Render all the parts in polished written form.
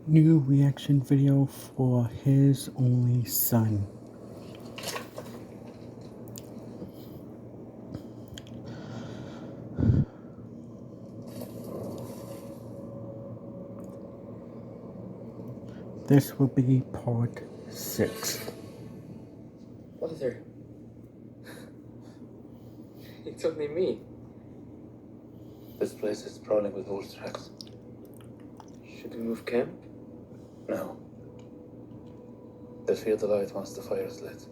New reaction video for His Only Son. This will be part 6. Father, it's only me. This place is crawling with wolf tracks. Should we move camp? No. They fear the light once the fire is lit.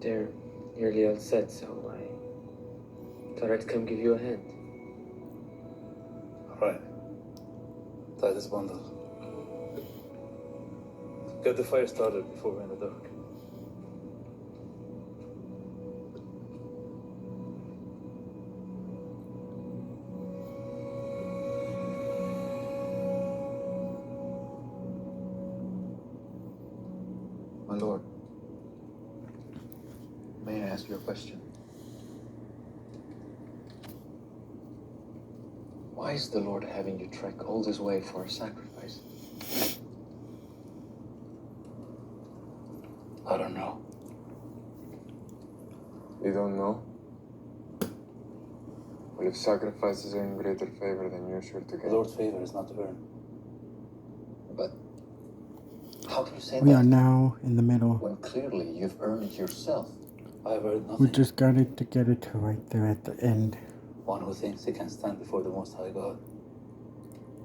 They're nearly all set, so I thought I'd come give you a hand. All right. Tie this bundle. Get the fire started before we're in the dark. My lord, may I ask you a question? Why is the Lord having you trek all this way for a sacrifice? I don't know. You don't know? Well, if sacrifices are in greater favor, then you're sure to The get Lord's favor is not earned. But how can you say We that are now in the middle. when clearly you've earned it yourself? I've heard We nothing. just got it to get it to right there at the end. One who thinks he can stand before the Most High God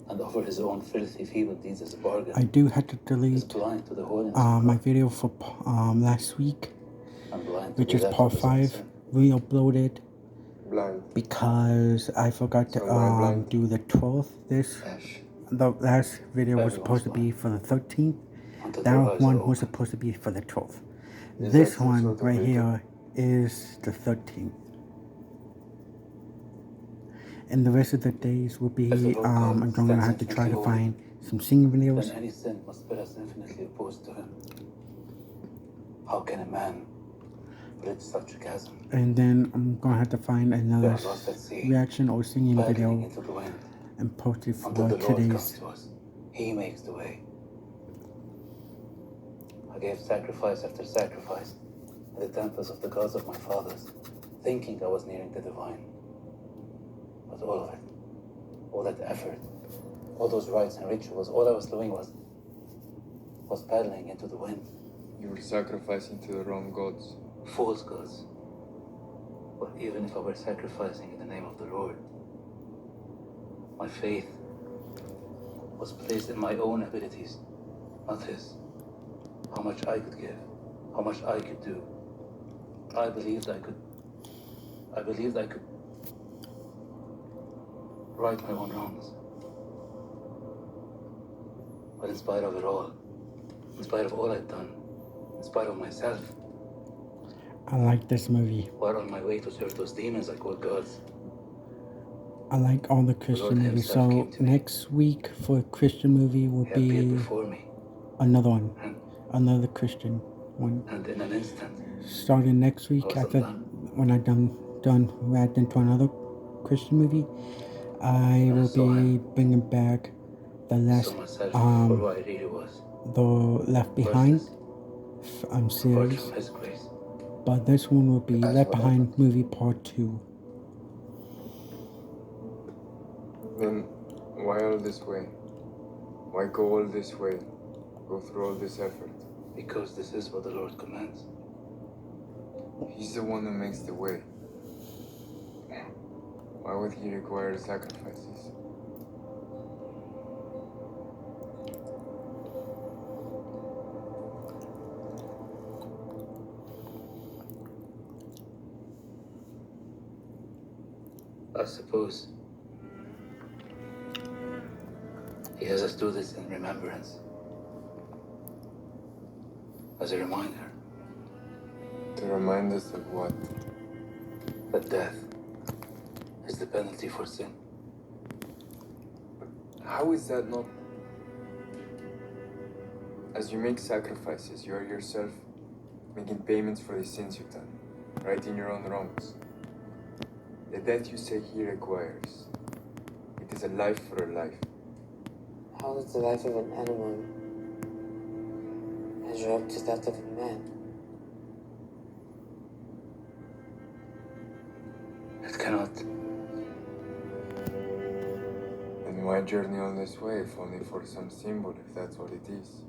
and offer his own filthy, feeble deeds as a bargain I do have to is delete blind to the holiness of my God video for last week, and blind to which the is depth part of his own 5, sin. re-uploaded blind. because I forgot to So why blind? do the 12th. Ash, The last video was Everyone's supposed to be blind for the 13th. until That their eyes are one was open. supposed to be for the 12th. Is This that some one sort of right ritual? here is the 13th. And the rest of the days will be, If the Lord God I'm going to stands have to try to infinitely holy, find some singing then videos. any sin must put us infinitely opposed to him. How can a man bridge such a chasm? And then I'm going to have to find We another are lost at sea, reaction or singing paddling video into the wind and post it until for the Lord comes today's. to us. He makes the way. I gave sacrifice after sacrifice in the temples of the gods of my fathers, thinking I was nearing the divine. But all of it, all that effort, all those rites and rituals, all I was doing was paddling into the wind. You were sacrificing to the wrong gods. False gods. But even if I were sacrificing in the name of the Lord, my faith was placed in my own abilities, not his. How much I could give, how much I could do. I believed I could right my own wrongs. But in spite of it all, in spite of all I'd done, in spite of myself, I like this movie. while on my way to serve those demons I called gods, I like all the Lord Christian movies. himself So came to me. next week for Christian movie will he appeared be before me, another one. and, Another Christian one. and in an instant, Starting next week I was after undone. when I done reacting to another Christian movie, I And I will saw be him. bringing back the I last saw myself for what I really was. the Left Behind Apart series, from his grace. but this one will be As Left what Behind happened? movie part 2. Then why all this way? Why go all this way? Go through all this effort? Because this is what the Lord commands. He's the one who makes the way. Why would he require sacrifices? I suppose he has us do this in remembrance. As a reminder To remind us of what? that death is the penalty for sin. How is that not? As you make sacrifices, you are yourself making payments for the sins you've done, righting your own wrongs. The death you say he requires, it is a life for a life. How does the life of an animal measure up to that of a man? It cannot. Then why journey all this way if only for some symbol, if that's what it is?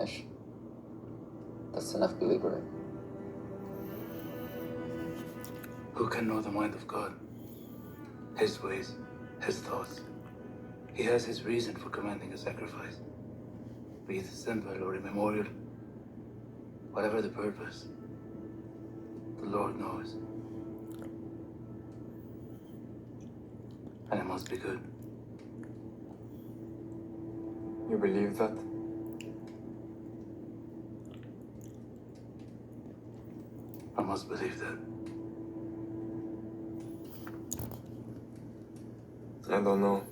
Ash, that's enough believering. Who can know the mind of God? His ways, his thoughts. He has his reason for commanding a sacrifice. Be it a symbol or a memorial. Whatever the purpose, the Lord knows. And it must be good. You believe that? I must believe that. I don't know.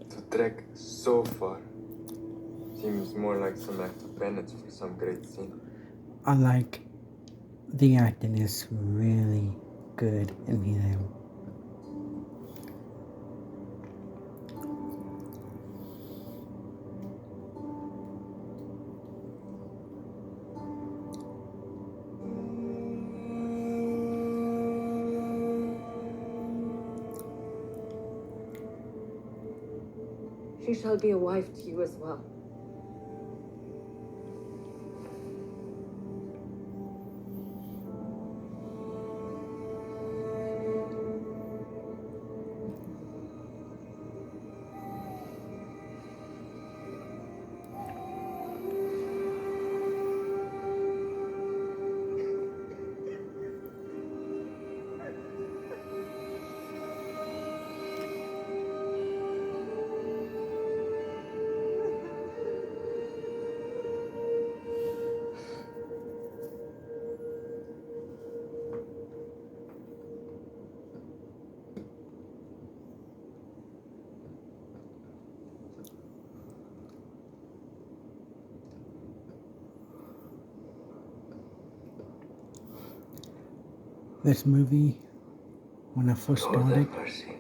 To trek so far seems more like some act of penance for some great sin. I like the acting is really good in him. She shall be a wife to you as well. This movie, when I first Lord, started, have mercy.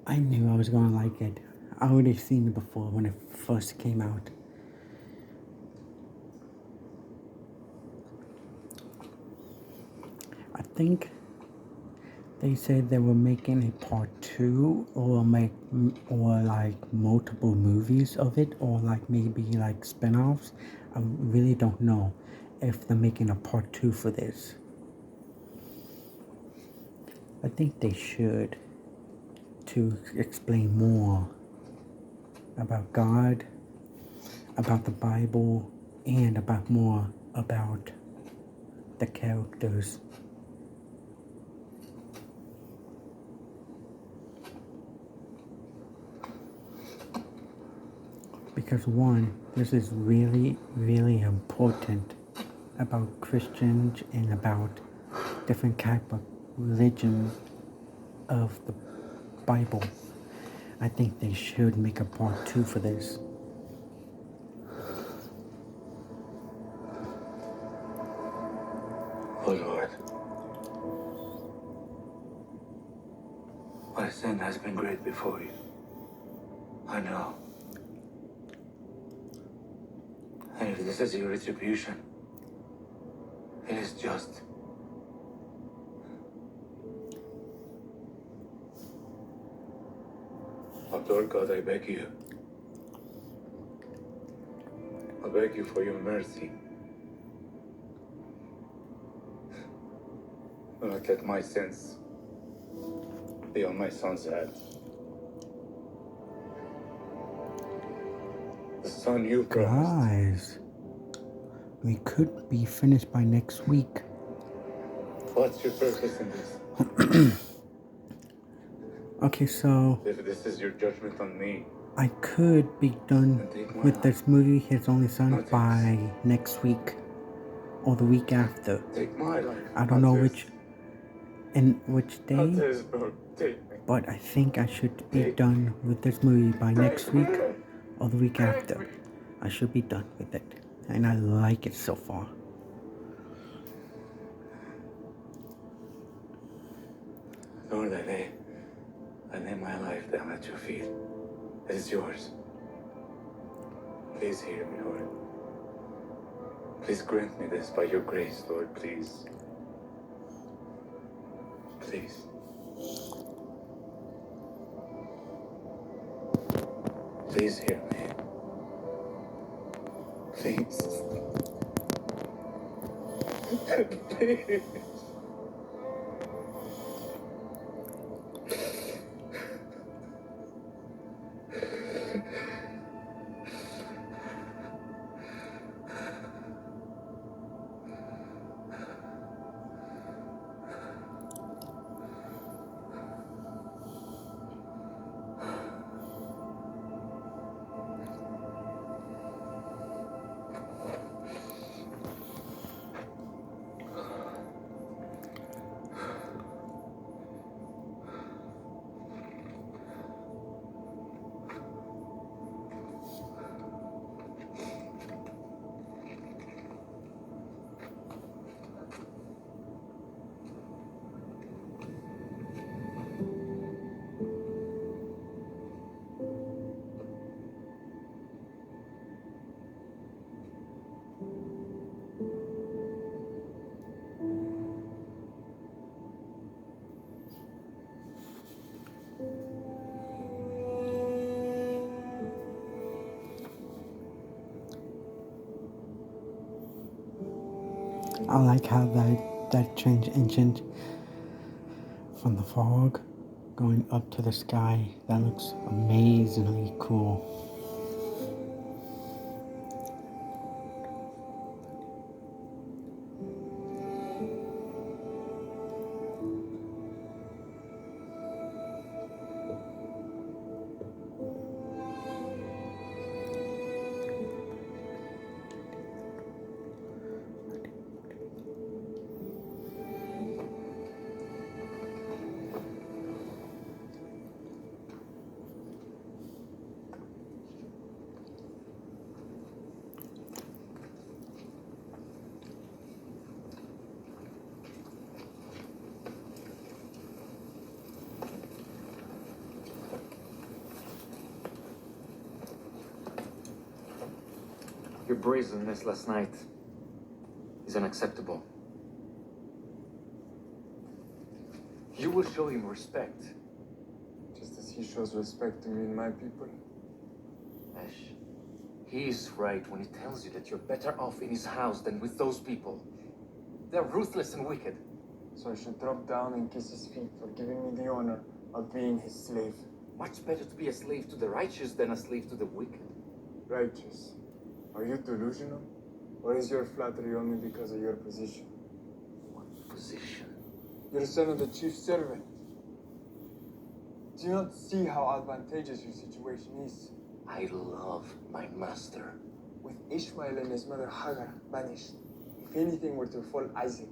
I knew I was gonna like it. I already seen it before when it first came out. I think they said they were making a part 2 or like multiple movies of it or like maybe like spin-offs. I really don't know if they're making a part 2 for this. I think they should, to explain more about God, about the Bible, and about more about the characters. Because one, this is really, really important about Christians and about different type of religion of the Bible. I think they should make a part 2 for this. Oh Lord, my sin has been great before you. I know. And if this is your retribution, it is just. Oh Lord God, I beg you. I beg you for your mercy. Do not let my sins be on my son's head. The son you promised. Guys, we could be finished by next week. What's your purpose in this? Okay, so If this is your judgment on me, I could be done with this movie, His Only Son, by next week or the week after. take my life. I don't know which day, Not his, Lord. Take me. but I think I should be done with this movie by next week or the week after. I should be done with it, and I like it so far. Lord, I lay my life down at your feet. It is yours. Please hear me, Lord. Please grant me this by your grace, Lord, please. Please. Please hear me. Please. Please. I like how that change engine from the fog going up to the sky. That looks amazingly cool. Your brazenness last night is unacceptable. You will show him respect. Just as he shows respect to me and my people. Ash, he is right when he tells you that you're better off in his house than with those people. They're ruthless and wicked. So I should drop down and kiss his feet for giving me the honor of being his slave. Much better to be a slave to the righteous than a slave to the wicked. Righteous. Are you delusional? Or is your flattery only because of your position? What position? You're son of the chief servant. Do you not see how advantageous your situation is? I love my master. With Ishmael and his mother Hagar banished, if anything were to fall Isaac,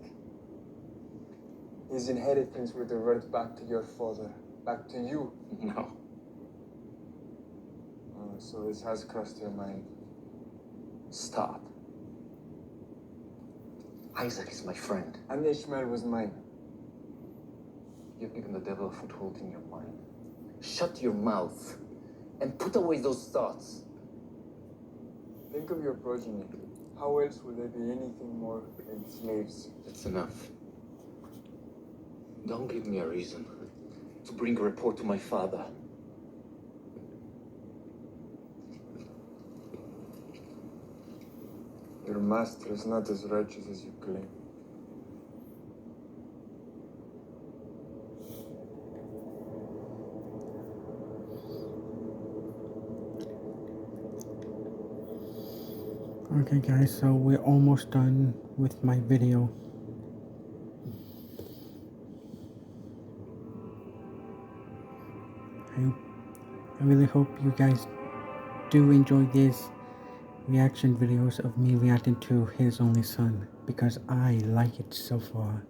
his inheritance would revert back to your father, back to you. No. Oh, so this has crossed your mind. Stop. Isaac is my friend. And Ishmael was mine. You've given the devil a foothold in your mind. Shut your mouth and put away those thoughts. Think of your progeny. How else would they be anything more than slaves? That's enough. Don't give me a reason to bring a report to my father. Your master is not as righteous as you claim. Okay guys, so we're almost done with my video. I really hope you guys do enjoy these reaction videos of me reacting to His Only Son, because I like it so far.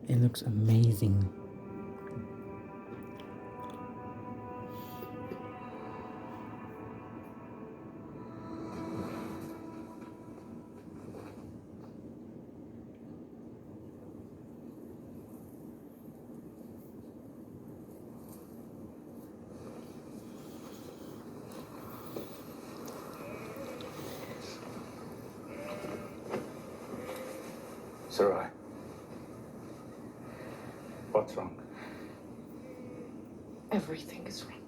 It looks amazing. Sarai. What's wrong? Everything is wrong.